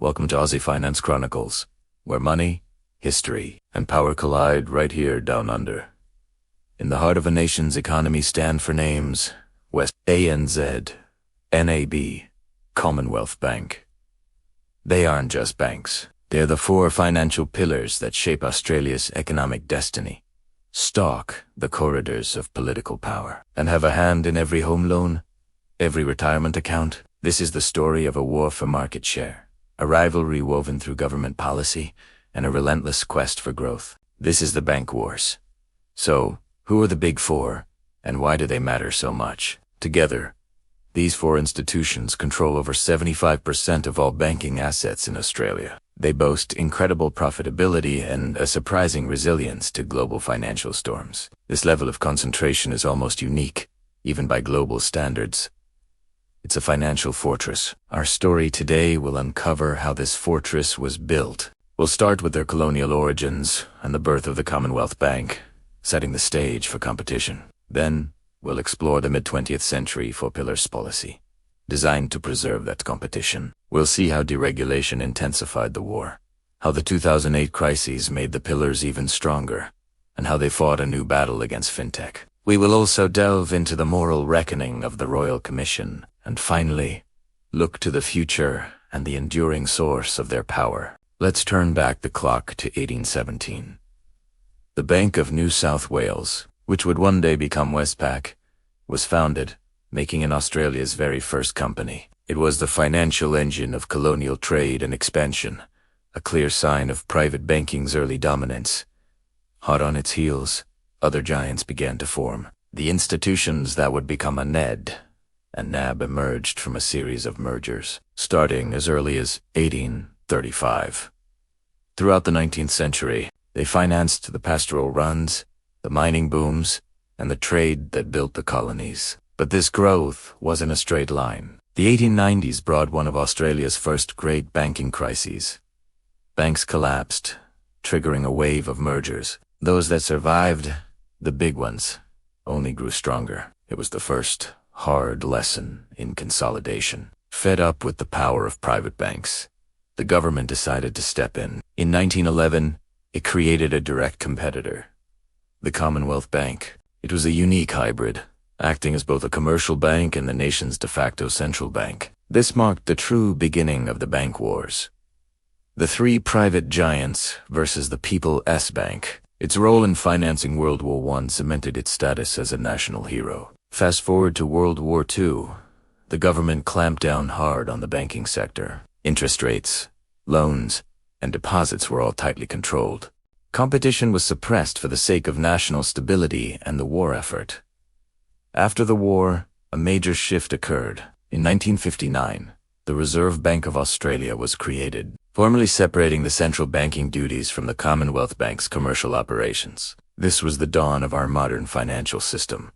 Welcome to Aussie Finance Chronicles, where money, history, and power collide right here down under. In the heart of a nation's economy stand for names: West ANZ, NAB, Commonwealth Bank. They aren't just banks. They're the four financial pillars that shape Australia's economic destiny, stalk the corridors of political power, and have a hand in every home loan, every retirement account. This is the story of a war for market share, a rivalry woven through government policy, and a relentless quest for growth. This is the bank wars. So, who are the big four, and why do they matter so much? Together, these four institutions control over 75% of all banking assets in Australia. They boast incredible profitability and a surprising resilience to global financial storms. This level of concentration is almost unique, even by global standards. It's a financial fortress. Our story today will uncover how this fortress was built. We'll start with their colonial origins and the birth of the Commonwealth Bank, setting the stage for competition. Then, we'll explore the mid-20th century Four Pillars policy, designed to preserve that competition. We'll see how deregulation intensified the war, how the 2008 crises made the pillars even stronger, and how they fought a new battle against FinTech. We will also delve into the moral reckoning of the Royal Commission, and finally, look to the future and the enduring source of their power. Let's turn back the clock to 1817. The Bank of New South Wales, which would one day become Westpac, was founded, making it Australia's very first company. It was the financial engine of colonial trade and expansion, a clear sign of private banking's early dominance. Hot on its heels, other giants began to form. The institutions that would become a NED and NAB emerged from a series of mergers, starting as early as 1835. Throughout the 19th century, they financed the pastoral runs, the mining booms, and the trade that built the colonies. But this growth wasn't a straight line. The 1890s brought one of Australia's first great banking crises. Banks collapsed, triggering a wave of mergers. Those that survived, the big ones, only grew stronger. It was the first hard lesson in consolidation. Fed up with the power of private banks, the government decided to step in. In 1911, it created a direct competitor, the Commonwealth Bank. It was a unique hybrid, acting as both a commercial bank and the nation's de facto central bank. This marked the true beginning of the bank wars. The three private giants versus the People's Bank. Its role in financing World War I cemented its status as a national hero. Fast forward to World War II, the government clamped down hard on the banking sector. Interest rates, loans, and deposits were all tightly controlled. Competition was suppressed for the sake of national stability and the war effort. After the war, a major shift occurred. In 1959, the Reserve Bank of Australia was created, formally separating the central banking duties from the Commonwealth Bank's commercial operations. This was the dawn of our modern financial system.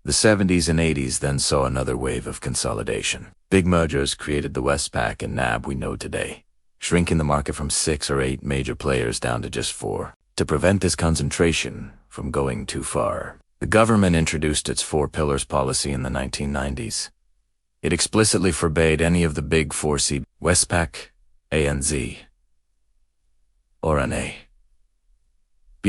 The 70s and 80s then saw another wave of consolidation. Big mergers created the Westpac and NAB we know today, shrinking the market from 6 or 8 major players down to just 4. To prevent this concentration from going too far, the government introduced its Four Pillars policy in the 1990s. It explicitly forbade any of the big 4 Westpac, ANZ, or NAB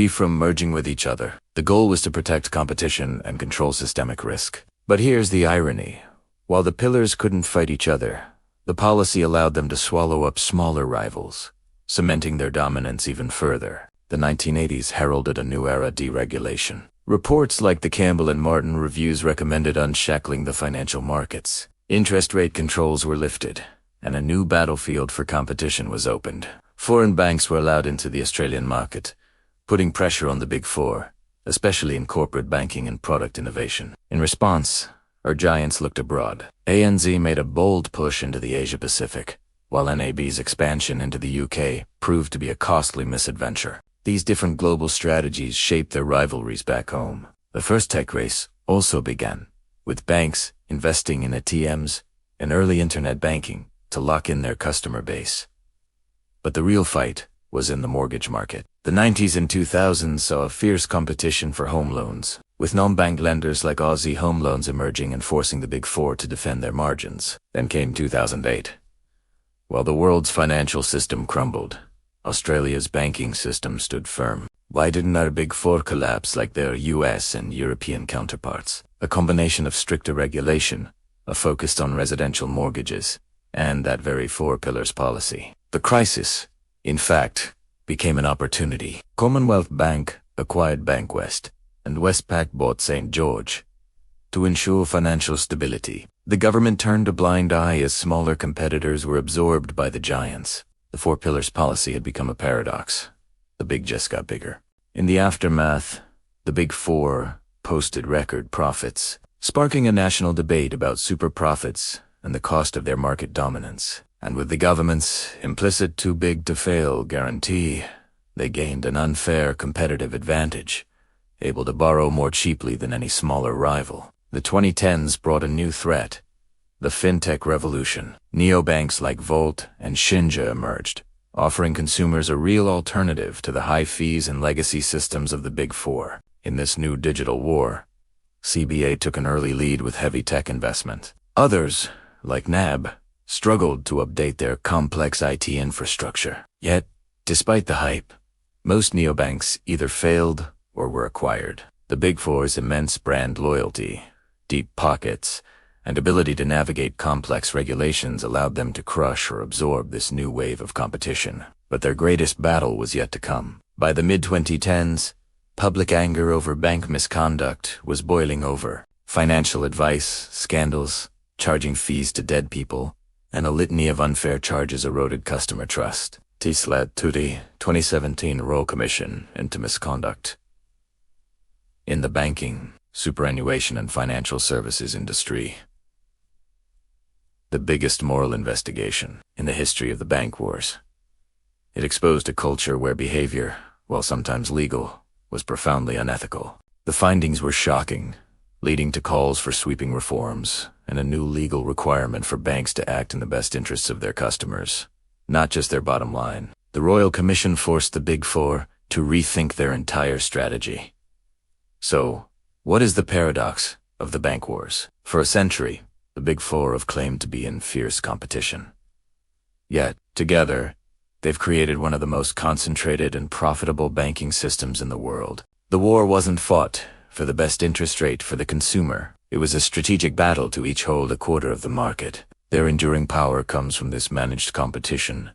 from merging with each other. The goal was to protect competition and control systemic risk. But here's the irony. While the pillars couldn't fight each other, the policy allowed them to swallow up smaller rivals, cementing their dominance even further. The 1980s heralded a new era of deregulation. Reports like the Campbell and Martin reviews recommended unshackling the financial markets. Interest rate controls were lifted, and a new battlefield for competition was opened. Foreign banks were allowed into the Australian market, putting pressure on the Big Four, especially in corporate banking and product innovation. In response, our giants looked abroad. ANZ made a bold push into the Asia-Pacific, while NAB's expansion into the UK proved to be a costly misadventure. These different global strategies shaped their rivalries back home. The first tech race also began, with banks investing in ATMs and early internet banking to lock in their customer base. But the real fight was in the mortgage market. The 90s and 2000s saw a fierce competition for home loans, with non-bank lenders like Aussie Home Loans emerging and forcing the Big Four to defend their margins. Then came 2008. While the world's financial system crumbled, Australia's banking system stood firm. Why didn't our Big Four collapse like their US and European counterparts? A combination of stricter regulation, a focus on residential mortgages, and that very four pillars policy. The crisis, in fact, became an opportunity. Commonwealth Bank acquired Bankwest, and Westpac bought St. George. To ensure financial stability, the government turned a blind eye as smaller competitors were absorbed by the giants. The four pillars policy had become a paradox. The big just got bigger. In the aftermath, the Big Four posted record profits, sparking a national debate about super profits and the cost of their market dominance. And with the government's implicit too big to fail guarantee, they gained an unfair competitive advantage, able to borrow more cheaply than any smaller rival. The 2010s brought a new threat, the FinTech revolution. Neobanks like Govt and Shinja emerged, offering consumers a real alternative to the high fees and legacy systems of the Big Four. In this new digital war, CBA took an early lead with heavy tech investment. Others, like NAB, struggled to update their complex IT infrastructure. Yet, despite the hype, most neobanks either failed or were acquired. The Big Four's immense brand loyalty, deep pockets, and ability to navigate complex regulations allowed them to crush or absorb this new wave of competition. But their greatest battle was yet to come. By the mid-2010s, public anger over bank misconduct was boiling over. Financial advice, scandals, charging fees to dead people, and a litany of unfair charges eroded customer trust. This led to the 2017 Royal Commission into Misconduct in the banking, superannuation, and financial services industry. The biggest moral investigation in the history of the bank wars. It exposed a culture where behavior, while sometimes legal, was profoundly unethical. The findings were shocking, leading to calls for sweeping reforms and a new legal requirement for banks to act in the best interests of their customers, not just their bottom line. The Royal Commission forced the Big Four to rethink their entire strategy. So, what is the paradox of the bank wars? For a century, the Big Four have claimed to be in fierce competition. Yet, together, they've created one of the most concentrated and profitable banking systems in the world. The war wasn't fought for the best interest rate for the consumer. It was a strategic battle to each hold a quarter of the market. Their enduring power comes from this managed competition,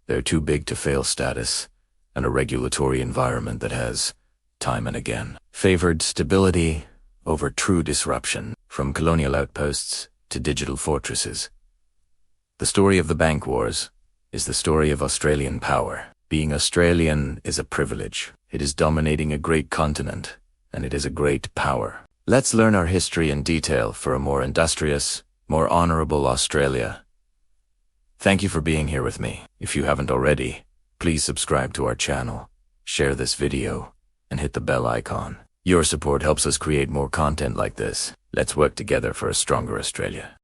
their too big to fail status, and a regulatory environment that has, time and again, favored stability over true disruption, from colonial outposts to digital fortresses. The story of the bank wars is the story of Australian power. Being Australian is a privilege. It is dominating a great continent, and it is a great power. Let's learn our history in detail for a more industrious, more honorable Australia. Thank you for being here with me. If you haven't already, please subscribe to our channel, share this video, and hit the bell icon. Your support helps us create more content like this. Let's work together for a stronger Australia.